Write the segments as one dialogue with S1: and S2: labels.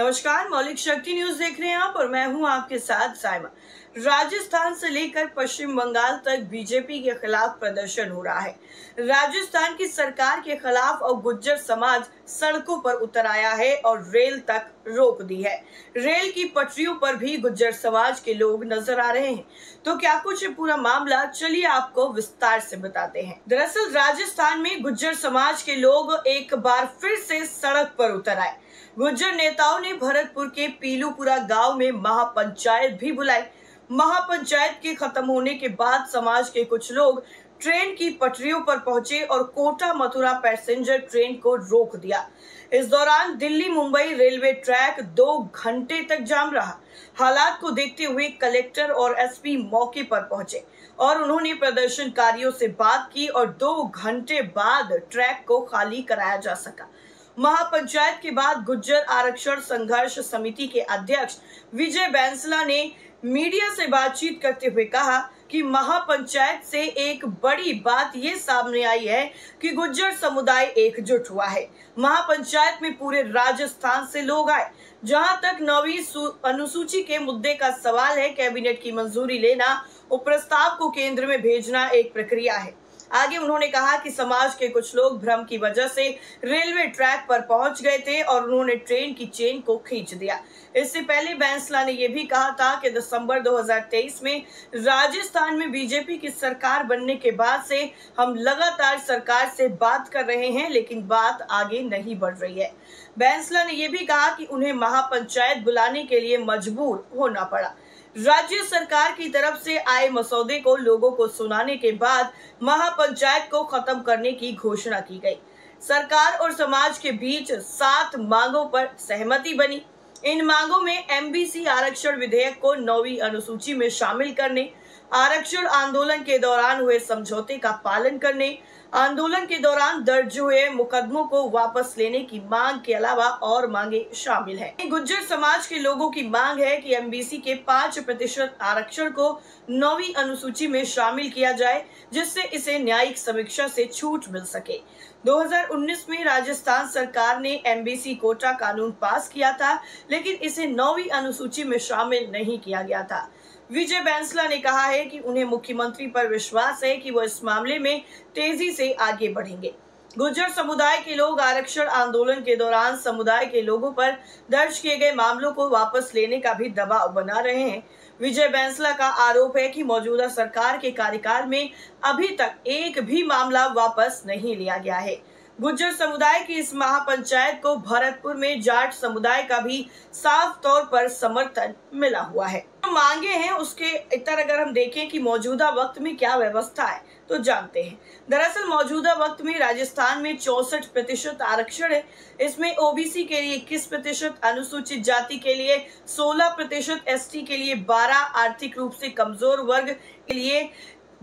S1: नमस्कार, मौलिक शक्ति न्यूज देख रहे हैं आप और मैं हूं आपके साथ साइमा। राजस्थान से लेकर पश्चिम बंगाल तक बीजेपी के खिलाफ प्रदर्शन हो रहा है। राजस्थान की सरकार के खिलाफ और गुज्जर समाज सड़कों पर उतर आया है और रेल तक रोक दी है। रेल की पटरियों पर भी गुज्जर समाज के लोग नजर आ रहे हैं। तो क्या कुछ पूरा मामला, चलिए आपको विस्तार से बताते हैं। दरअसल राजस्थान में गुज्जर समाज के लोग एक बार फिर से सड़क पर उतर आए। गुज्जर नेताओं ने भरतपुर के पीलूपुरा गांव में महापंचायत भी बुलाई। महापंचायत के खत्म होने के बाद समाज के कुछ लोग ट्रेन की पटरियों पर पहुंचे और कोटा मथुरा पैसेंजर ट्रेन को रोक दिया। इस दौरान दिल्ली मुंबई रेलवे ट्रैक 2 घंटे तक जाम रहा। हालात को देखते हुए कलेक्टर और एसपी मौके पर पहुंचे और उन्होंने प्रदर्शनकारियों से बात की और 2 घंटे बाद ट्रैक को खाली कराया जा सका। महापंचायत के बाद गुज्जर आरक्षण संघर्ष समिति के अध्यक्ष विजय बैंसला ने मीडिया से बातचीत करते हुए कहा कि महापंचायत से एक बड़ी बात ये सामने आई है कि गुज्जर समुदाय एकजुट हुआ है। महापंचायत में पूरे राजस्थान से लोग आए। जहां तक 9वीं अनुसूची के मुद्दे का सवाल है, कैबिनेट की मंजूरी लेना और प्रस्ताव को केंद्र में भेजना एक प्रक्रिया है। आगे उन्होंने कहा कि समाज के कुछ लोग भ्रम की वजह से रेलवे ट्रैक पर पहुंच गए थे और उन्होंने ट्रेन की चेन को खींच दिया। इससे पहले बैंसला ने यह भी कहा था कि दिसंबर 2023 में राजस्थान में बीजेपी की सरकार बनने के बाद से हम लगातार सरकार से बात कर रहे हैं, लेकिन बात आगे नहीं बढ़ रही है। बैंसला ने यह भी कहा कि उन्हें महापंचायत बुलाने के लिए मजबूर होना पड़ा। राज्य सरकार की तरफ से आए मसौदे को लोगों को सुनाने के बाद महापंचायत को खत्म करने की घोषणा की गई। सरकार और समाज के बीच 7 मांगों पर सहमति बनी। इन मांगों में एमबीसी आरक्षण विधेयक को 9वीं अनुसूची में शामिल करने, आरक्षण आंदोलन के दौरान हुए समझौते का पालन करने, आंदोलन के दौरान दर्ज हुए मुकदमों को वापस लेने की मांग के अलावा और मांगे शामिल हैं। गुज्जर समाज के लोगों की मांग है कि एमबीसी के 5% आरक्षण को 9वीं अनुसूची में शामिल किया जाए, जिससे इसे न्यायिक समीक्षा से छूट मिल सके। 2019 में राजस्थान सरकार ने एमबीसी कोटा कानून पास किया था, लेकिन इसे 9वीं अनुसूची में शामिल नहीं किया गया था। विजय बैंसला ने कहा है कि उन्हें मुख्यमंत्री पर विश्वास है कि वो इस मामले में तेजी से आगे बढ़ेंगे। गुज्जर समुदाय के लोग आरक्षण आंदोलन के दौरान समुदाय के लोगों पर दर्ज किए गए मामलों को वापस लेने का भी दबाव बना रहे हैं। विजय बैंसला का आरोप है कि मौजूदा सरकार के कार्यकाल में अभी तक एक भी मामला वापस नहीं लिया गया है। गुज्जर समुदाय की इस महापंचायत को भरतपुर में जाट समुदाय का भी साफ तौर पर समर्थन मिला हुआ है। जो मांगे हैं उसके इतर अगर हम देखें कि मौजूदा वक्त में क्या व्यवस्था है तो जानते हैं। दरअसल मौजूदा वक्त में राजस्थान में 64% आरक्षण है। इसमें ओबीसी के लिए 21%, अनुसूचित जाति के लिए 16%, एसटी के लिए 12%, आर्थिक रूप से कमजोर वर्ग के लिए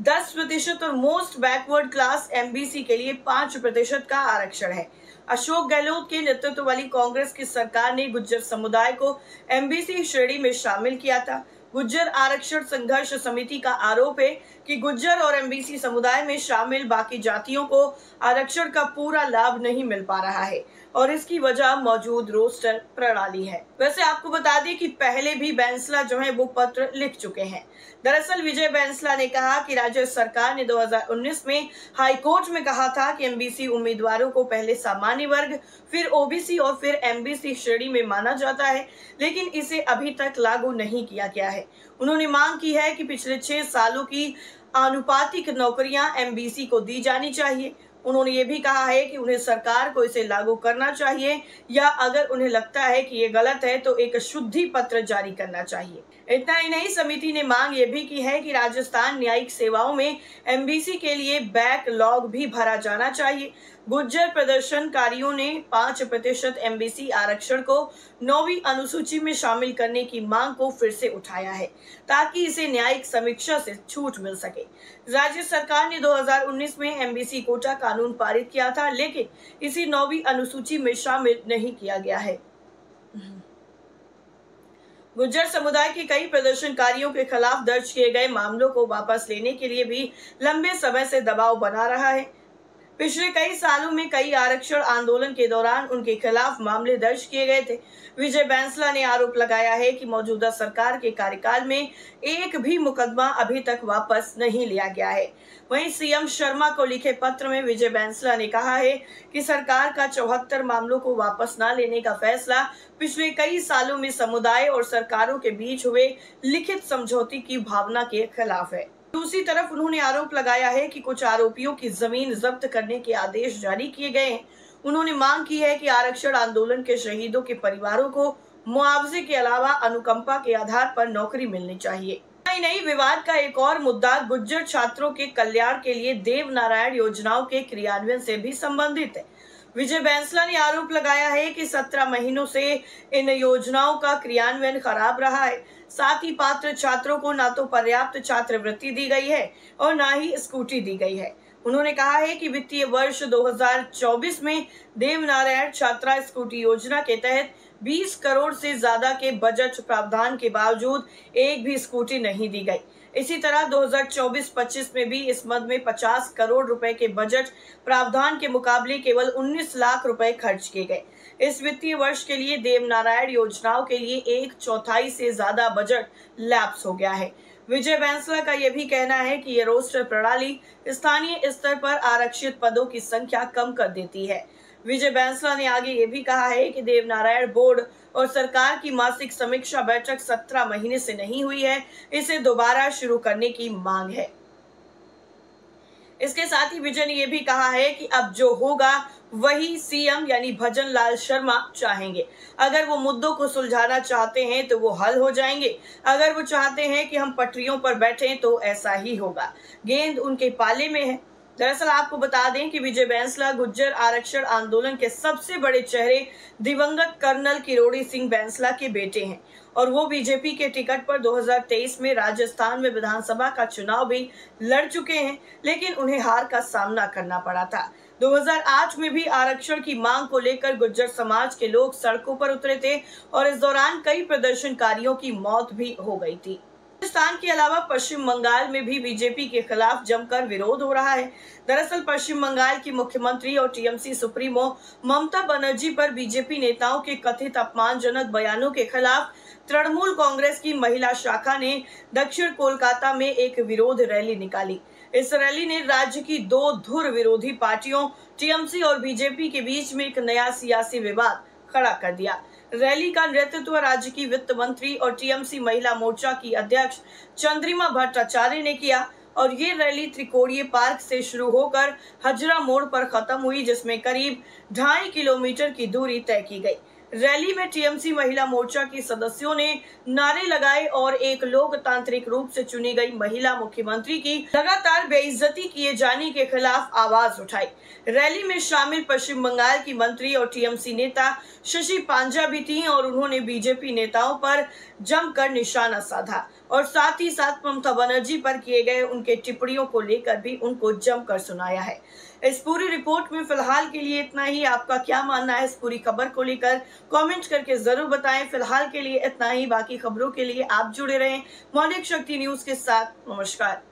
S1: 10% और मोस्ट बैकवर्ड क्लास एमबीसी के लिए 5% का आरक्षण है। अशोक गहलोत के नेतृत्व वाली कांग्रेस की सरकार ने गुज्जर समुदाय को एमबीसी श्रेणी में शामिल किया था। गुज्जर आरक्षण संघर्ष समिति का आरोप है कि गुज्जर और एमबीसी समुदाय में शामिल बाकी जातियों को आरक्षण का पूरा लाभ नहीं मिल पा रहा है और इसकी वजह मौजूद रोस्टर प्रणाली है। वैसे आपको बता दें कि पहले भी बैंसला जो है वो पत्र लिख चुके हैं। दरअसल विजय बैंसला ने कहा कि राज्य सरकार ने 2019 में हाई कोर्ट में कहा था कि एमबीसी उम्मीदवारों को पहले सामान्य वर्ग, फिर ओबीसी और फिर एमबीसी श्रेणी में माना जाता है, लेकिन इसे अभी तक लागू नहीं किया गया है। उन्होंने मांग की है कि पिछले 6 सालों की आनुपातिक नौकरियां एमबीसी को दी जानी चाहिए। उन्होंने ये भी कहा है कि उन्हें सरकार को इसे लागू करना चाहिए या अगर उन्हें लगता है कि ये गलत है तो एक शुद्धि पत्र जारी करना चाहिए। इतना ही नहीं, समिति ने मांग ये भी की है कि राजस्थान न्यायिक सेवाओं में एमबीसी के लिए बैकलॉग भी भरा जाना चाहिए। गुज्जर प्रदर्शनकारियों ने 5% एमबीसी आरक्षण को 9वीं अनुसूची में शामिल करने की मांग को फिर से उठाया है ताकि इसे न्यायिक समीक्षा से छूट मिल सके। राज्य सरकार ने 2019 में एमबीसी कोटा कानून पारित किया था, लेकिन इसे 9वीं अनुसूची में शामिल नहीं किया गया है। गुज्जर समुदाय के कई प्रदर्शनकारियों के खिलाफ दर्ज किए गए मामलों को वापस लेने के लिए भी लंबे समय से दबाव बना रहा है। पिछले कई सालों में कई आरक्षण आंदोलन के दौरान उनके खिलाफ मामले दर्ज किए गए थे। विजय बैंसला ने आरोप लगाया है कि मौजूदा सरकार के कार्यकाल में एक भी मुकदमा अभी तक वापस नहीं लिया गया है। वहीं सीएम शर्मा को लिखे पत्र में विजय बैंसला ने कहा है कि सरकार का 74 मामलों को वापस न लेने का फैसला पिछले कई सालों में समुदाय और सरकारों के बीच हुए लिखित समझौते की भावना के खिलाफ है। दूसरी तरफ उन्होंने आरोप लगाया है कि कुछ आरोपियों की जमीन जब्त करने के आदेश जारी किए गए हैं। उन्होंने मांग की है कि आरक्षण आंदोलन के शहीदों के परिवारों को मुआवजे के अलावा अनुकंपा के आधार पर नौकरी मिलनी चाहिए। नहीं, विवाद का एक और मुद्दा गुज्जर छात्रों के कल्याण के लिए देवनारायण योजनाओं के क्रियान्वयन से भी संबंधित है। विजय बैंसला ने आरोप लगाया है कि 17 महीनों से इन योजनाओं का क्रियान्वयन खराब रहा है। साथ ही पात्र छात्रों को न तो पर्याप्त छात्रवृत्ति दी गई है और न ही स्कूटी दी गई है। उन्होंने कहा है कि वित्तीय वर्ष 2024 में देवनारायण छात्रा स्कूटी योजना के तहत 20 करोड़ से ज्यादा के बजट प्रावधान के बावजूद एक भी स्कूटी नहीं दी गई। इसी तरह 2024-25 में भी इस मद में 50 करोड़ रुपए के बजट प्रावधान के मुकाबले केवल 19 लाख रुपए खर्च किए गए। इस वित्तीय वर्ष के लिए देवनारायण योजनाओं के लिए 1/4 से ज्यादा बजट लैप्स हो गया है। विजय बैंसला का यह भी कहना है कि यह रोस्टर प्रणाली स्थानीय स्तर पर आरक्षित पदों की संख्या कम कर देती है। विजय बैंसला ने आगे ये भी कहा है कि देवनारायण बोर्ड और सरकार की मासिक समीक्षा बैठक 17 महीने से नहीं हुई है, इसे दोबारा शुरू करने की मांग है। इसके साथ ही विजय ने यह भी कहा है कि अब जो होगा वही सीएम यानी भजन लाल शर्मा चाहेंगे। अगर वो मुद्दों को सुलझाना चाहते हैं तो वो हल हो जाएंगे। अगर वो चाहते हैं कि हम पटरियों पर बैठें तो ऐसा ही होगा। गेंद उनके पाले में है। दरअसल आपको बता दें कि विजय बैंसला गुज्जर आरक्षण आंदोलन के सबसे बड़े चेहरे दिवंगत कर्नल किरोड़ी सिंह बैंसला के बेटे हैं और वो बीजेपी के टिकट पर 2023 में राजस्थान में विधानसभा का चुनाव भी लड़ चुके हैं, लेकिन उन्हें हार का सामना करना पड़ा था। 2008 में भी आरक्षण की मांग को लेकर गुज्जर समाज के लोग सड़कों पर उतरे थे और इस दौरान कई प्रदर्शनकारियों की मौत भी हो गई थी। राजस्थान के अलावा पश्चिम बंगाल में भी बीजेपी के खिलाफ जमकर विरोध हो रहा है। दरअसल पश्चिम बंगाल की मुख्यमंत्री और टीएमसी सुप्रीमो ममता बनर्जी पर बीजेपी नेताओं के कथित अपमानजनक बयानों के खिलाफ तृणमूल कांग्रेस की महिला शाखा ने दक्षिण कोलकाता में एक विरोध रैली निकाली। इस रैली ने राज्य की दो धुर विरोधी पार्टियों टीएमसी और बीजेपी के बीच में एक नया सियासी विवाद खड़ा कर दिया। रैली का नेतृत्व राज्य की वित्त मंत्री और टीएमसी महिला मोर्चा की अध्यक्ष चंद्रिमा भट्टाचार्य ने किया और ये रैली त्रिकोणीय पार्क से शुरू होकर हजरा मोड़ पर खत्म हुई, जिसमें करीब 2.5 किलोमीटर की दूरी तय की गई। रैली में टीएमसी महिला मोर्चा की सदस्यों ने नारे लगाए और एक लोकतांत्रिक रूप से चुनी गई महिला मुख्यमंत्री की लगातार बेइज्जती किए जाने के खिलाफ आवाज उठाई। रैली में शामिल पश्चिम बंगाल की मंत्री और टीएमसी नेता शशि पांजा भी थी और उन्होंने बीजेपी नेताओं पर जमकर निशाना साधा और साथ ही साथ ममता बनर्जी पर किए गए उनके टिप्पणियों को लेकर भी उनको जमकर सुनाया है। इस पूरी रिपोर्ट में फिलहाल के लिए इतना ही। आपका क्या मानना है इस पूरी खबर को लेकर कमेंट करके जरूर बताएं। फिलहाल के लिए इतना ही। बाकी खबरों के लिए आप जुड़े रहें मौलिक शक्ति न्यूज के साथ। नमस्कार।